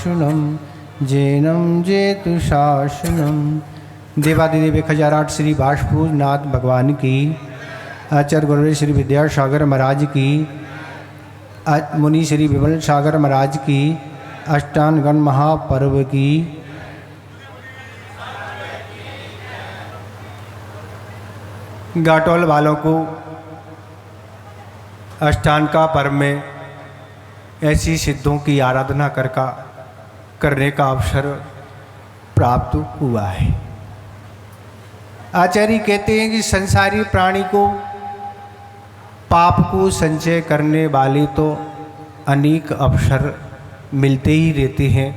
नाशनम जैनम जेतु शासनम। देवादिदेव 1008 श्री बाष्पूजनाथ भगवान की, आचार्य गुरुदेव श्री विद्यासागर महाराज की, मुनि श्री विमल सागर महाराज की, अष्टांगन महापर्व की। घाटोल वालों को अष्टांग का पर्व में ऐसी सिद्धों की आराधना करने का अवसर प्राप्त हुआ है। आचार्य कहते हैं कि संसारी प्राणी को पाप को संचय करने वाले तो अनेक अवसर मिलते ही रहते हैं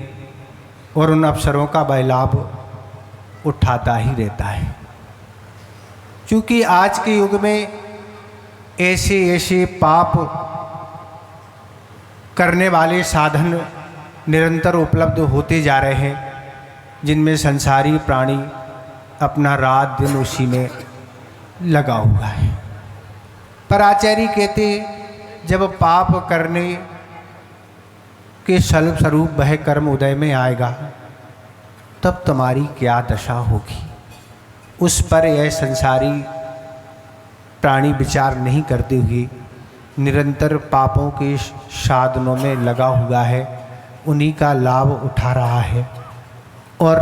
और उन अवसरों का वह लाभ उठाता ही रहता है। क्योंकि आज के युग में ऐसे पाप करने वाले साधन निरंतर उपलब्ध होते जा रहे हैं, जिनमें संसारी प्राणी अपना रात दिन उसी में लगा हुआ है। पर आचार्य कहते जब पाप करने के स्वरूप वह कर्म उदय में आएगा तब तुम्हारी क्या दशा होगी। उस पर यह संसारी प्राणी विचार नहीं करते हुए निरंतर पापों के साधनों में लगा हुआ है, उन्हीं का लाभ उठा रहा है और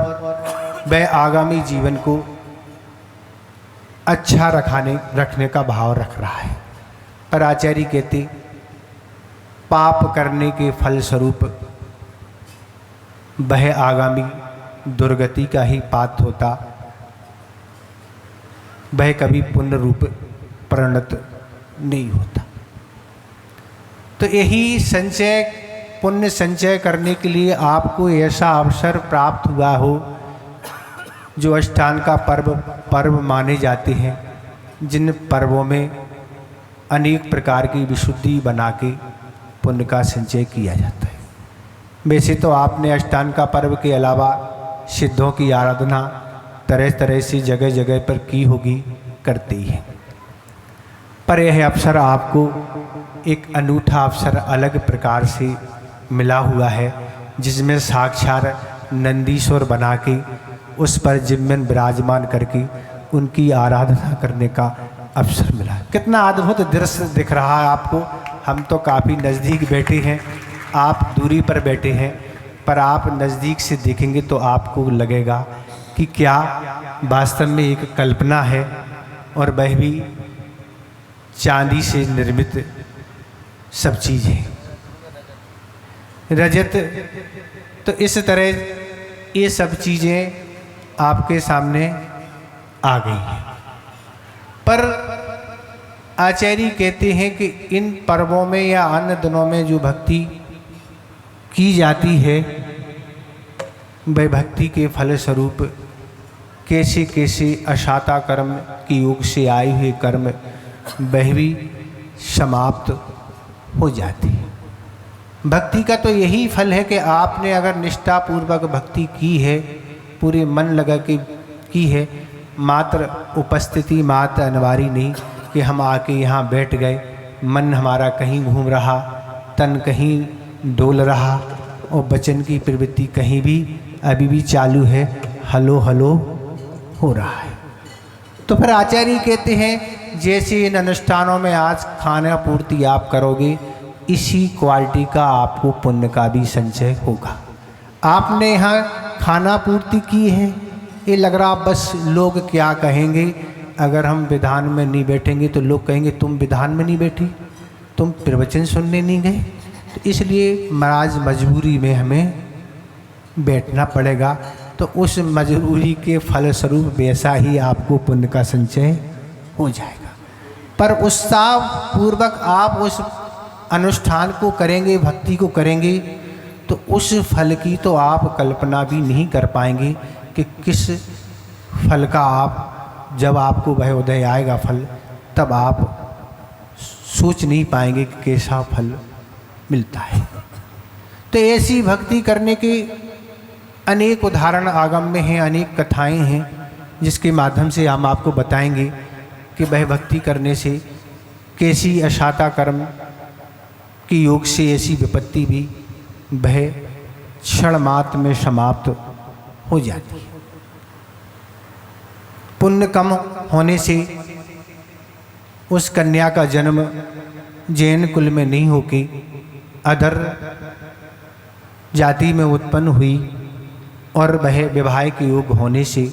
वह आगामी जीवन को अच्छा रखने का भाव रख रहा है। पर आचार्य कहते पाप करने के फलस्वरूप वह आगामी दुर्गति का ही पात्र होता, वह कभी पुण्य रूप परिणत नहीं होता। तो यही पुण्य संचय करने के लिए आपको ऐसा अवसर प्राप्त हुआ हो जो अष्टांग का पर्व माने जाते हैं, जिन पर्वों में अनेक प्रकार की विशुद्धि बना के पुण्य का संचय किया जाता है। वैसे तो आपने अष्टांग का पर्व के अलावा सिद्धों की आराधना तरह तरह से जगह जगह पर की होगी, करते ही है। पर यह अवसर आपको एक अनूठा अवसर अलग प्रकार से मिला हुआ है, जिसमें साक्षात नंदीश्वर बना के उस पर जिम्मन विराजमान करके उनकी आराधना करने का अवसर मिला। कितना अद्भुत दृश्य दिख रहा है आपको। हम तो काफ़ी नज़दीक बैठे हैं, आप दूरी पर बैठे हैं, पर आप नज़दीक से देखेंगे तो आपको लगेगा कि क्या वास्तव में एक कल्पना है और वह भी चांदी से निर्मित सब चीज़ें, रजत। तो इस तरह ये सब चीज़ें आपके सामने आ गई हैं। पर आचार्य कहते हैं कि इन पर्वों में या अन्य दिनों में जो भक्ति की जाती है, वह भक्ति के फलस्वरूप कैसे कैसे अशाता कर्म की योग से आए हुए कर्म वह भी समाप्त हो जाती है। भक्ति का तो यही फल है कि आपने अगर निष्ठापूर्वक भक्ति की है, पूरे मन लगा के की है, मात्र उपस्थिति मात्र अनिवार्य नहीं कि हम आके यहाँ बैठ गए, मन हमारा कहीं घूम रहा, तन कहीं डोल रहा और वचन की प्रवृत्ति कहीं भी अभी भी चालू है, हलो हलो हो रहा है। तो फिर आचार्य कहते हैं जैसे इन अनुष्ठानों में आज खाना पूर्ति आप करोगे, इसी क्वालिटी का आपको पुण्य का भी संचय होगा। आपने यहाँ खाना पूर्ति की है, ये लग रहा बस लोग क्या कहेंगे, अगर हम विधान में नहीं बैठेंगे तो लोग कहेंगे तुम विधान में नहीं बैठी, तुम प्रवचन सुनने नहीं गए। तो इसलिए महाराज मजबूरी में हमें बैठना पड़ेगा। तो उस मजबूरी के फलस्वरूप वैसा ही आपको पुण्य का संचय हो जाएगा। पर उत्साह पूर्वक आप उस अनुष्ठान को करेंगे, भक्ति को करेंगे, तो उस फल की तो आप कल्पना भी नहीं कर पाएंगे कि किस फल का आप, जब आपको वह उदय आएगा फल, तब आप सोच नहीं पाएंगे कि कैसा फल मिलता है। तो ऐसी भक्ति करने के अनेक उदाहरण आगम में हैं, अनेक कथाएं हैं, जिसके माध्यम से हम आपको बताएंगे कि वह भक्ति करने से कैसी अशाता कर्म की योग से ऐसी विपत्ति भी वह क्षण मात्र में समाप्त हो जाती है। पुण्य कम होने से उस कन्या का जन्म जैन कुल में नहीं होके अधर जाति में उत्पन्न हुई और वह विवाह के योग्य होने से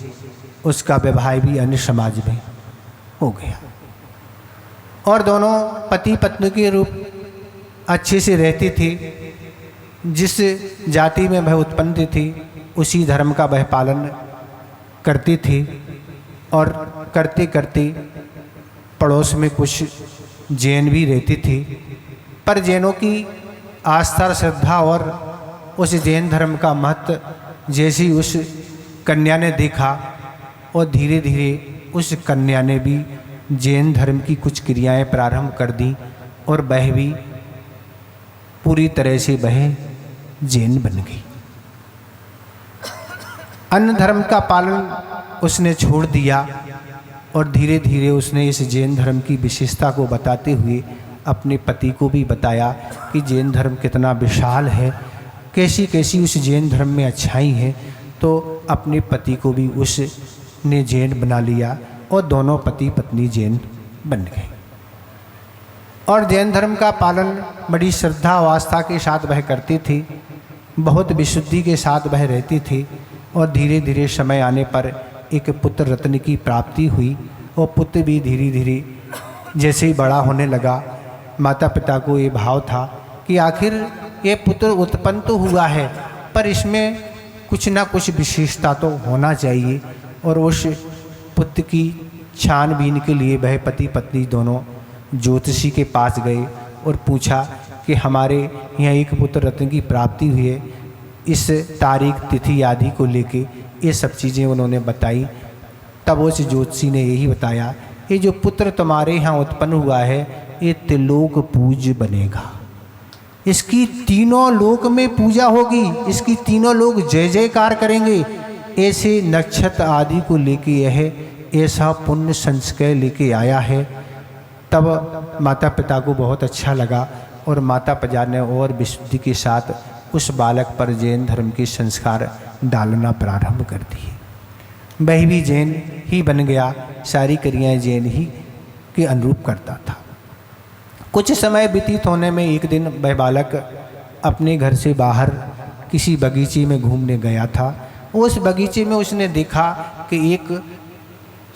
उसका विवाह भी अन्य समाज में हो गया और दोनों पति पत्नी के रूप अच्छे से रहते थे। जिस जाति में वह उत्पन्न थी उसी धर्म का वह पालन करते थे और करते करते पड़ोस में कुछ जैन भी रहते थे, पर जैनों की आस्था श्रद्धा और उस जैन धर्म का महत्व जैसी उस कन्या ने देखा और धीरे धीरे उस कन्या ने भी जैन धर्म की कुछ क्रियाएं प्रारंभ कर दी और वह भी पूरी तरह से वह जैन बन गई। अन्य धर्म का पालन उसने छोड़ दिया और धीरे धीरे उसने इस जैन धर्म की विशेषता को बताते हुए अपने पति को भी बताया कि जैन धर्म कितना विशाल है, कैसी कैसी उस जैन धर्म में अच्छाई है। तो अपने पति को भी उसने जैन बना लिया और दोनों पति पत्नी जैन बन गए और जैन धर्म का पालन बड़ी श्रद्धा और आस्था के साथ वह करती थी, बहुत विशुद्धि के साथ वह रहती थी और धीरे धीरे समय आने पर एक पुत्र रत्न की प्राप्ति हुई और पुत्र भी धीरे धीरे जैसे ही बड़ा होने लगा, माता पिता को ये भाव था कि आखिर ये पुत्र उत्पन्न तो हुआ है पर इसमें कुछ ना कुछ विशेषता तो होना चाहिए। और उस पुत्र की छानबीन के लिए वह पति पत्नी दोनों ज्योतिषी के पास गए और पूछा कि हमारे यहाँ एक पुत्र रत्न की प्राप्ति हुई है, इस तारीख तिथि आदि को लेके ये सब चीज़ें उन्होंने बताई। तब उस ज्योतिषी ने यही बताया, ये जो पुत्र तुम्हारे यहाँ उत्पन्न हुआ है ये त्रिलोक पूज्य बनेगा, इसकी तीनों लोक में पूजा होगी, इसकी तीनों लोग जय जयकार करेंगे। ऐसे नक्षत्र आदि को लेके यह ऐसा पुण्य संस्कार लेके आया है। तब माता पिता को बहुत अच्छा लगा और माता पिता ने और विशुद्धि के साथ उस बालक पर जैन धर्म के संस्कार डालना प्रारंभ कर दिए। वह भी जैन ही बन गया, सारी क्रियाएं जैन ही के अनुरूप करता था। कुछ समय व्यतीत होने में एक दिन वह बालक अपने घर से बाहर किसी बगीचे में घूमने गया था। उस बगीचे में उसने देखा कि एक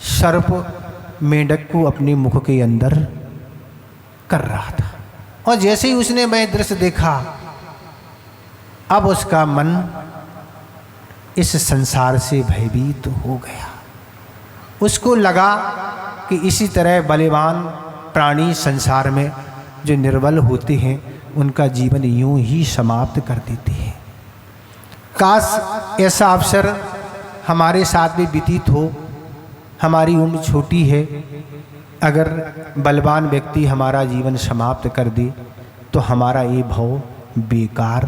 सर्प मेंढक को अपने मुख के अंदर कर रहा था और जैसे ही उसने वह दृश्य देखा, अब उसका मन इस संसार से भयभीत हो गया। उसको लगा कि इसी तरह बलवान प्राणी संसार में जो निर्बल होते हैं उनका जीवन यूं ही समाप्त कर देते हैं। काश ऐसा अवसर हमारे साथ भी व्यतीत हो। हमारी उम्र छोटी है, अगर बलवान व्यक्ति हमारा जीवन समाप्त कर दे तो हमारा ये भाव बेकार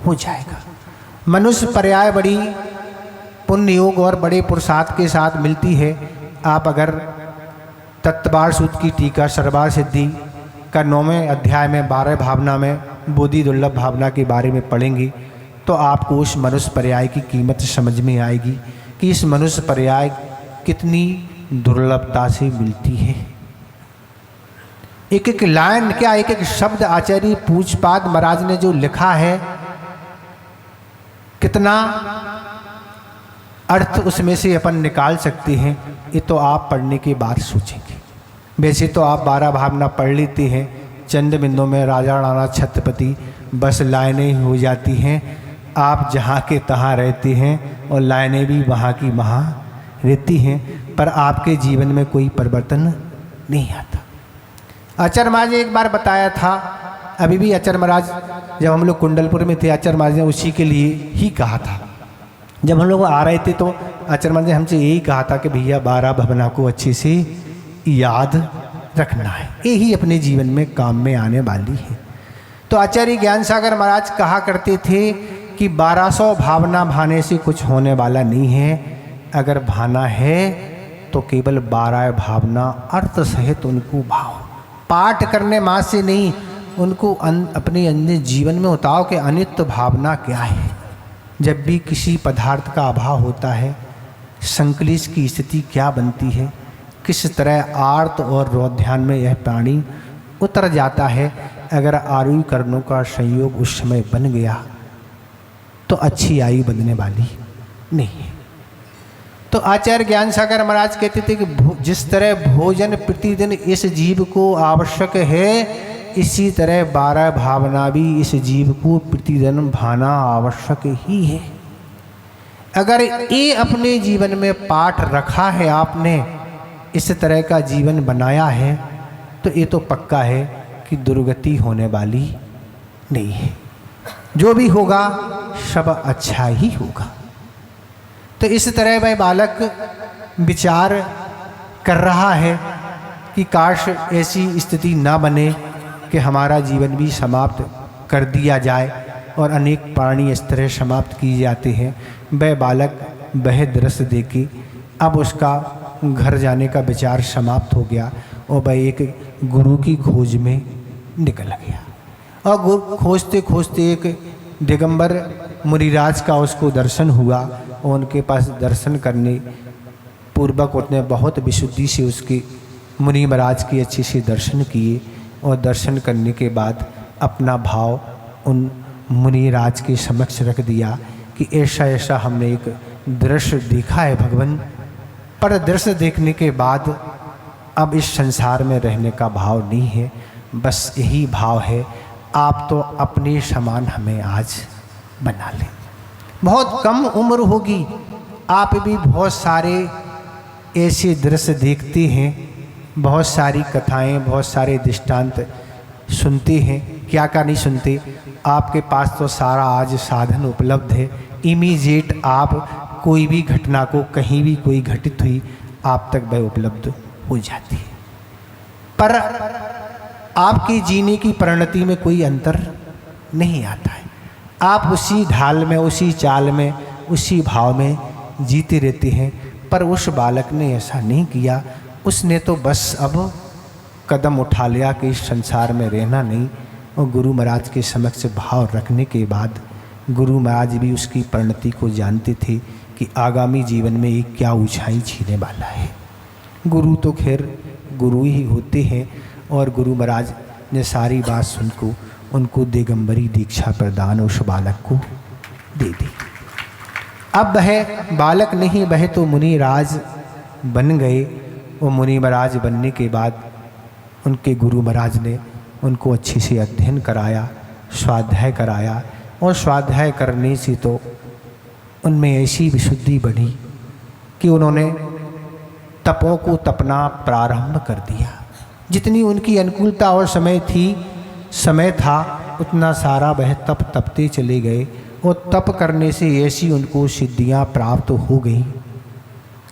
हो जाएगा। मनुष्य पर्याय बड़ी पुण्य योग और बड़े पुरुषार्थ के साथ मिलती है। आप अगर तत्वार सूत्र की टीका सर्वार सिद्धि का 9वें अध्याय में 12 भावना में बोधि दुर्लभ भावना के बारे में पढ़ेंगे तो आपको उस मनुष्य पर्याय की कीमत समझ में आएगी कि इस मनुष्य पर्याय कितनी दुर्लभता से मिलती है। एक एक लाइन क्या, एक एक शब्द आचार्य पूज्यपाद महाराज ने जो लिखा है, कितना अर्थ उसमें से अपन निकाल सकते हैं, ये तो आप पढ़ने के बाद सोचेंगे। वैसे तो आप 12 भावना पढ़ लेते हैं, चंद बिंदों में राजा राणा छत्रपति बस लाइनें हो जाती हैं। आप जहाँ के तहाँ रहते हैं और लाइनें भी वहाँ की वहाँ रहती हैं, पर आपके जीवन में कोई परिवर्तन नहीं आता। आचार्य महाराज ने एक बार बताया था, अभी भी आचार्य महाराज जब हम लोग कुंडलपुर में थे, आचार्य महाराज ने उसी के लिए ही कहा था। जब हम लोग आ रहे थे तो आचार्य महाराज ने हमसे यही कहा था कि भैया 12 भावना को अच्छे से याद रखना है, यही अपने जीवन में काम में आने वाली है। तो आचार्य ज्ञान सागर महाराज कहा करते थे कि 1200 भावना भाने से कुछ होने वाला नहीं है। अगर भाना है तो केवल 12 भावना अर्थ सहित उनको भाव, पाठ करने मात्र से नहीं, उनको अपने अन्य जीवन में उतारो कि अनित्य भावना क्या है, जब भी किसी पदार्थ का अभाव होता है, संकलिश की स्थिति क्या बनती है, किस तरह आर्त और रोध्यान में यह प्राणी उतर जाता है। अगर आयु कर्णों का संयोग उस समय बन गया तो अच्छी आयु बनने वाली नहीं है। तो आचार्य ज्ञान सागर महाराज कहते थे कि जिस तरह भोजन प्रतिदिन इस जीव को आवश्यक है, इसी तरह 12 भावना भी इस जीव को प्रतिदिन भाना आवश्यक ही है। अगर ये अपने जीवन में पाठ रखा है आपने, इस तरह का जीवन बनाया है, तो ये तो पक्का है कि दुर्गति होने वाली नहीं है। जो भी होगा सब अच्छा ही होगा। तो इस तरह वह बालक विचार कर रहा है कि काश ऐसी स्थिति ना बने कि हमारा जीवन भी समाप्त कर दिया जाए, और अनेक प्राणी इस तरह समाप्त किए जाते हैं। वह बालक वह दृश्य देखे, अब उसका घर जाने का विचार समाप्त हो गया और वह एक गुरु की खोज में निकल गया। और गुरु खोजते खोजते एक दिगंबर मुनिराज का उसको दर्शन हुआ, और उनके पास दर्शन करने पूर्वक उसने बहुत विशुद्धि से उसके मुनि महाराज के अच्छे से दर्शन किए, और दर्शन करने के बाद अपना भाव उन मुनिराज के समक्ष रख दिया कि ऐसा ऐसा हमने एक दृश्य देखा है भगवान, पर दृश्य देखने के बाद अब इस संसार में रहने का भाव नहीं है, बस यही भाव है, आप तो अपने समान हमें आज बना लें। बहुत कम उम्र होगी, आप भी बहुत सारे ऐसे दृश्य देखते हैं, बहुत सारी कथाएं, बहुत सारे दृष्टांत सुनते हैं। क्या क्या नहीं सुनते, आपके पास तो सारा आज साधन उपलब्ध है। इमीडिएट आप कोई भी घटना को, कहीं भी कोई घटित हुई, आप तक वह उपलब्ध हो जाती है। पर आपकी जीने की परिणति में कोई अंतर नहीं आता है। आप उसी ढाल में, उसी चाल में, उसी भाव में जीते रहते हैं। पर उस बालक ने ऐसा नहीं किया, उसने तो बस अब कदम उठा लिया कि इस संसार में रहना नहीं, और गुरु महाराज के समक्ष भाव रखने के बाद गुरु महाराज भी उसकी परिणति को जानते थे कि आगामी जीवन में एक क्या ऊंचाई छीने वाला है। गुरु तो खैर गुरु ही होते हैं, और गुरु महाराज ने सारी बात सुनको उनको दिगंबरी दीक्षा प्रदान उस बालक को दे दी। अब वह बालक नहीं, वह तो मुनिराज बन गए। वो मुनि महाराज बनने के बाद उनके गुरु महाराज ने उनको अच्छे से अध्ययन कराया, स्वाध्याय कराया, और स्वाध्याय करने से तो उनमें ऐसी विशुद्धि बढ़ी कि उन्होंने तपों को तपना प्रारंभ कर दिया। जितनी उनकी अनुकूलता और समय था उतना सारा वह तप तपते चले गए, और तप करने से ऐसी उनको सिद्धियां प्राप्त हो गई।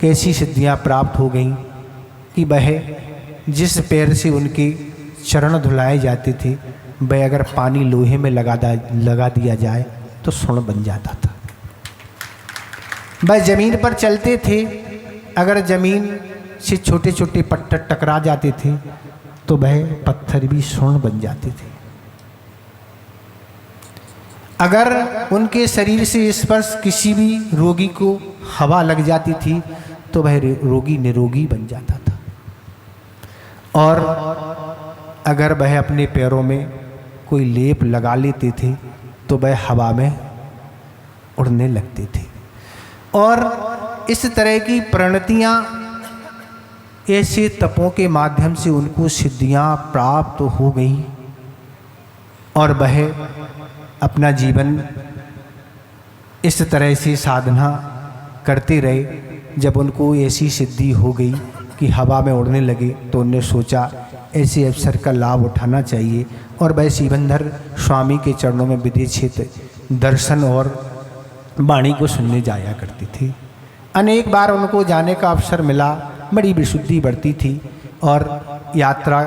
कैसी सिद्धियां प्राप्त हो गई कि वह जिस पैर से उनके चरण धुलाए जाते थे, वह अगर पानी लोहे में लगा दिया जाए तो स्वर्ण बन जाता था। वह जमीन पर चलते थे, अगर जमीन से छोटे छोटे पत्थर टकरा जाते थे तो वह पत्थर भी स्वर्ण बन जाते थे। अगर उनके शरीर से स्पर्श किसी भी रोगी को हवा लग जाती थी तो वह रोगी निरोगी बन जाता था। और अगर वह अपने पैरों में कोई लेप लगा लेते थे तो वह हवा में उड़ने लगते थे। और इस तरह की प्रणतियाँ, ऐसे तपों के माध्यम से उनको सिद्धियाँ प्राप्त हो गई, और वह अपना जीवन इस तरह से साधना करते रहे। जब उनको ऐसी सिद्धि हो गई कि हवा में उड़ने लगे तो उन्होंने सोचा ऐसे अवसर का लाभ उठाना चाहिए, और वह शिवंधर स्वामी के चरणों में विदेशित दर्शन और वाणी को सुनने जाया करती थी। अनेक बार उनको जाने का अवसर मिला, बड़ी विशुद्धि बढ़ती थी। और यात्रा,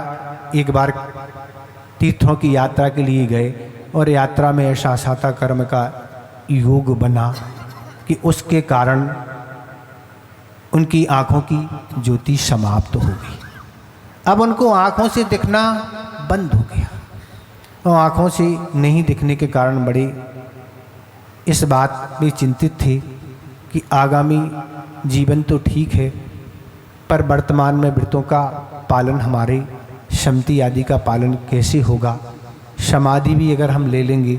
एक बार तीर्थों की यात्रा के लिए गए, और यात्रा में ऐसा साता कर्म का योग बना कि उसके कारण उनकी आँखों की ज्योति समाप्त हो गई। अब उनको आँखों से दिखना बंद हो गया, और आँखों से नहीं दिखने के कारण बड़े इस बात में चिंतित थे कि आगामी जीवन तो ठीक है, पर वर्तमान में व्रतों का पालन, हमारे शमति आदि का पालन कैसे होगा। समाधि भी अगर हम ले लेंगे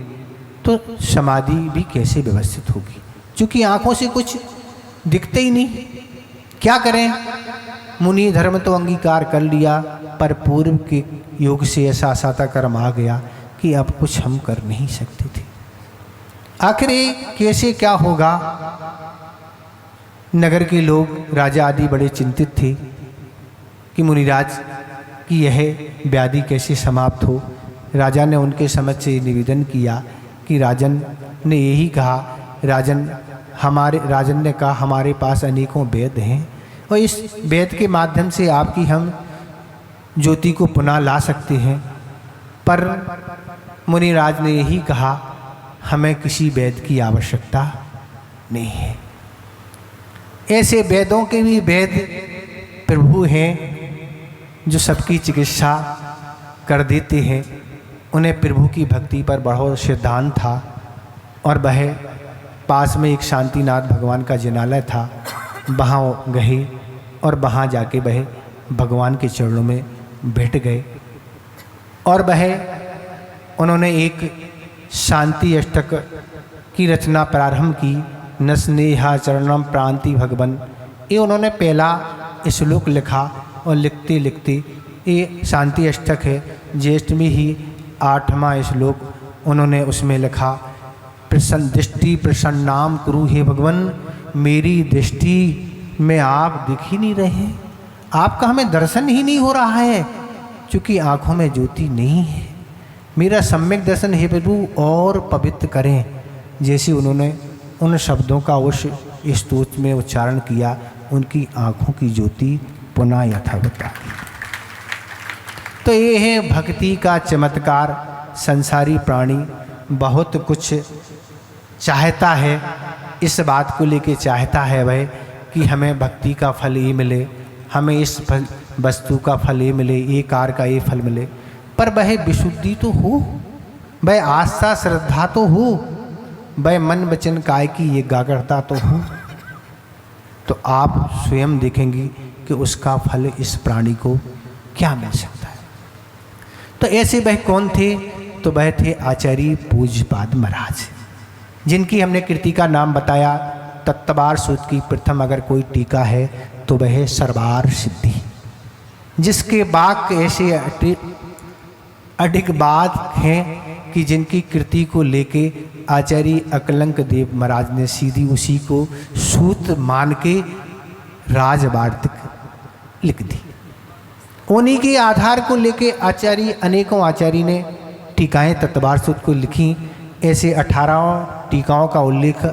तो समाधि भी कैसे व्यवस्थित होगी, क्योंकि आँखों से कुछ दिखते ही नहीं। क्या करें, मुनि धर्म तो अंगीकार कर लिया, पर पूर्व के योग से ऐसा असाता कर्म आ गया कि अब कुछ हम कर नहीं सकते थे। आखिर ये कैसे क्या होगा। नगर के लोग, राजा आदि बड़े चिंतित थे कि मुनिराज की यह व्याधि कैसे समाप्त हो। राजा ने उनके समक्ष से निवेदन किया कि राजन ने यही कहा, राजन ने कहा हमारे पास अनेकों वेद हैं और इस वेद के माध्यम से आपकी हम ज्योति को पुनः ला सकते हैं। पर मुनिराज ने यही कहा, हमें किसी वेद की आवश्यकता नहीं है। ऐसे वेदों के भी वेद प्रभु हैं जो सबकी चिकित्सा कर देते हैं। उन्हें प्रभु की भक्ति पर बहुत सिद्धांत था और वह पास में एक शांतिनाथ भगवान का जिनालय था, वहाँ गए और वहाँ जाके वह भगवान के चरणों में बैठ गए और उन्होंने एक शांति अष्टक की रचना प्रारंभ की। न स्नेहा चरणम प्रांति भगवन, ये उन्होंने पहला श्लोक लिखा और लिखते लिखते ये शांति अष्टक है। ज्येष्ठ में ही 8वां श्लोक उन्होंने उसमें लिखा, प्रसन्न दृष्टि प्रसन्नाम कुरु, हे भगवान मेरी दृष्टि में आप दिख ही नहीं रहे, आपका हमें दर्शन ही नहीं हो रहा है, क्योंकि आँखों में ज्योति नहीं है। मेरा सम्यक दर्शन हे प्रभु और पवित्र करें। जैसे उन्होंने उन शब्दों का उस स्तोत्र में उच्चारण किया, उनकी आँखों की ज्योति पुनः यथावत आ गई। तो ये है भक्ति का चमत्कार। संसारी प्राणी बहुत कुछ चाहता है, इस बात को लेके चाहता है वह कि हमें भक्ति का फल ये मिले, हमें इस वस्तु का फल ये मिले, ये कार का ये फल मिले, पर वह विशुद्धि तो हो, वह आस्था श्रद्धा तो हो, वह मन वचन काय की एकाग्रता तो हो। तो आप स्वयं देखेंगे कि उसका फल इस प्राणी को क्या मिल सकता है। तो ऐसे वह कौन थे, तो वह थे आचार्य पूज्यपाद महाराज, जिनकी हमने कृति का नाम बताया। तत्वार सूत्र की प्रथम अगर कोई टीका है तो वह है सर्वार सिद्धि, जिसके वाक्य ऐसे अधिक बात हैं कि जिनकी कृति को लेके आचार्य अकलंक देव महाराज ने सीधी उसी को सूत्र मान के राजवार्तिक लिख दी। उन्हीं के आधार को लेके अनेकों आचार्य ने टीकाएँ तत्वार सूत्र को लिखी। ऐसे 18 टीकाओं का उल्लेख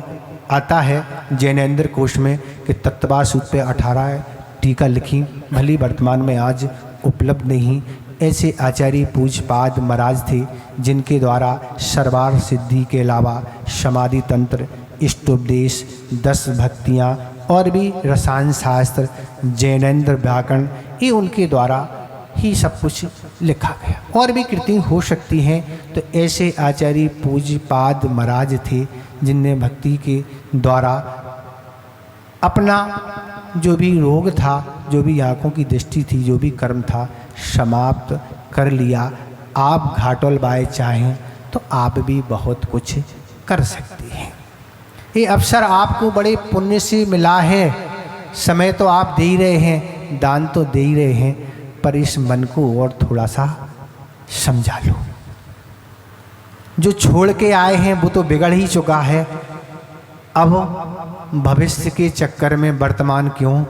आता है जैनेन्द्र कोश में कि तत्वार सूत्र पे 18 टीका लिखी, भली वर्तमान में आज उपलब्ध नहीं। ऐसे आचार्य पूज्यपाद महाराज थे जिनके द्वारा सर्वार सिद्धि के अलावा समाधि तंत्र, इष्टोपदेश, 10 भक्तियाँ और भी रसायन शास्त्र, जैनेन्द्र व्याकरण, ये उनके द्वारा ही सब कुछ लिखा गया। और भी कृति हो सकती हैं। तो ऐसे आचार्य पूज्यपाद महाराज थे जिनने भक्ति के द्वारा अपना जो भी रोग था, जो भी आँखों की दृष्टि थी, जो भी कर्म था, समाप्त कर लिया। आप घाटोल बाय चाहें तो आप भी बहुत कुछ कर सकते हैं। ये अवसर आपको बड़े पुण्य से मिला है। समय तो आप दे ही रहे हैं, दान तो दे ही रहे हैं, पर इस मन को और थोड़ा सा समझा लो। जो छोड़ के आए हैं वो तो बिगड़ ही चुका है। अब भविष्य के चक्कर में वर्तमान क्यों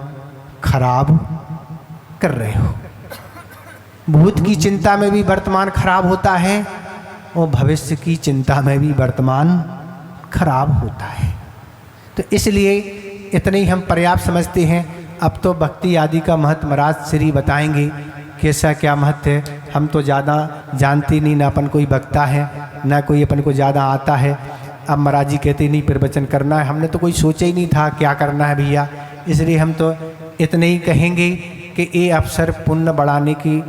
खराब कर रहे हो। भूत की चिंता में भी वर्तमान खराब होता है और भविष्य की चिंता में भी वर्तमान खराब होता है। तो इसलिए इतने ही हम पर्याप्त समझते हैं। अब तो भक्ति आदि का महत्व महाराज श्री बताएंगे, कैसा क्या महत्व है। हम तो ज़्यादा जानते नहीं, ना अपन कोई भक्ता है, ना कोई अपन को ज़्यादा आता है। अब महाराज जी कहते नहीं प्रवचन करना है, हमने तो कोई सोचा ही नहीं था क्या करना है भैया। इसलिए हम तो इतने ही कहेंगे कि ये अवसर पुण्य बढ़ाने की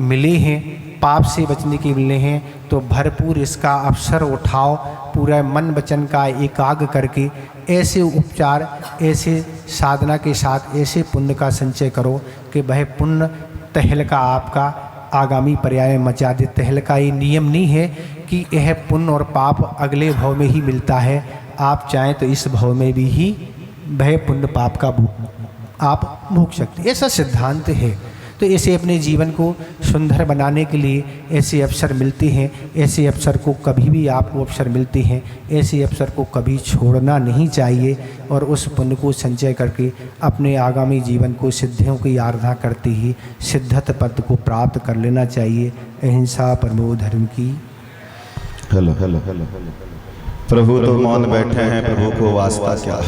मिले हैं। पाप से बचने के लिए हैं तो भरपूर इसका अवसर उठाओ, पूरा मन वचन का एकाग्र करके ऐसे उपचार, ऐसे साधना के साथ ऐसे पुण्य का संचय करो कि वह पुण्य तहलका आपका आगामी पर्याय में मचा दे। तहलका ये नियम नहीं है कि यह पुण्य और पाप अगले भव में ही मिलता है, आप चाहें तो इस भव में भी ही वह पुण्य पाप का आप भोग सकते, ऐसा सिद्धांत है। तो ऐसे अपने जीवन को सुंदर बनाने के लिए ऐसे अवसर मिलते हैं, ऐसे अवसर को कभी भी आपको अवसर मिलते हैं, ऐसे अवसर को कभी छोड़ना नहीं चाहिए और उस पुण्य को संचय करके अपने आगामी जीवन को सिद्धियों की आराधना करते ही सिद्धत पद को प्राप्त कर लेना चाहिए। अहिंसा परमो धर्म की। हेलो हेलो हेलो, प्रभु तो मौन बैठे हैं, प्रभु को वास्ता क्या।